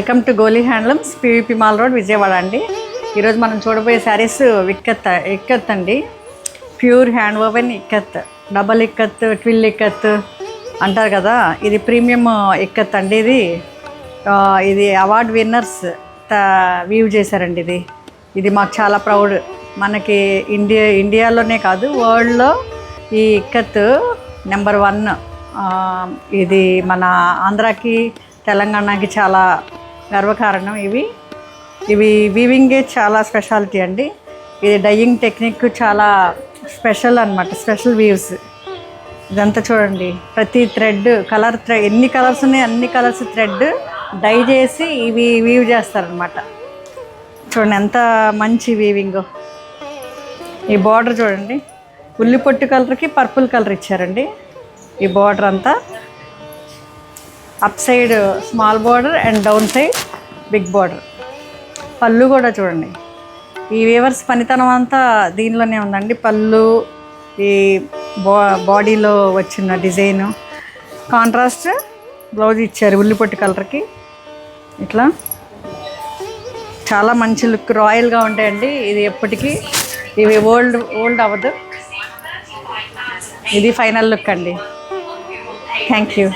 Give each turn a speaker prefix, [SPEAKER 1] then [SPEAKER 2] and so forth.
[SPEAKER 1] Welcome to Goli handlooms, PVP mall road, Vijayawada అండి. ఈరోజు మనం చూడబోయే శారీస్ ఇక్కత్ అండి. Pure hand woven ikat, double ikat, twill ikat అంటారు కదా. ఇది ప్రీమియం ఇక్కత్ అండి. ఇది అవార్డ్ విన్నర్స్ వీవ్ చేశారండి. ఇది మాకు చాలా ప్రౌడ్. మనకి ఇండియాలోనే కాదు, వరల్డ్లో ఈ ఇక్కత్ నెంబర్ 1. ఇది మన ఆంధ్రాకి, తెలంగాణకి చాలా గర్వకారణం. ఇవి వీవింగే చాలా స్పెషాలిటీ అండి. ఇది డైయింగ్ టెక్నిక్ చాలా స్పెషల్ అనమాట, స్పెషల్ వీవ్స్. ఇదంతా చూడండి, ప్రతి థ్రెడ్ ఎన్ని కలర్స్ ఉన్నాయి అన్ని కలర్స్ థ్రెడ్ డై చేసి ఇవి వీవ్ చేస్తారనమాట. చూడండి ఎంత మంచి వీవింగో. ఈ బార్డర్ చూడండి, ఉల్లిపొట్టు కలర్కి పర్పుల్ కలర్ ఇచ్చారండి. ఈ బార్డర్ అంతా up side small border and down side big border. పళ్ళు కూడా చూడండి, ఈ వీవర్స్ పనితనం అంతా దీనిలోనే ఉందండి. పళ్ళు, ఈ బాడీలో వచ్చిన డిజైను, కాంట్రాస్ట్ బ్లౌజ్ ఇచ్చారు ఉల్లిపొట్టు కలర్కి. ఇట్లా చాలా మంచి లుక్, రాయల్గా ఉంటాయండి. ఇది ఎప్పటికీ ఇవి ఓల్డ్ అవ్వదు. ఇది ఫైనల్ లుక్ అండి. Thank you.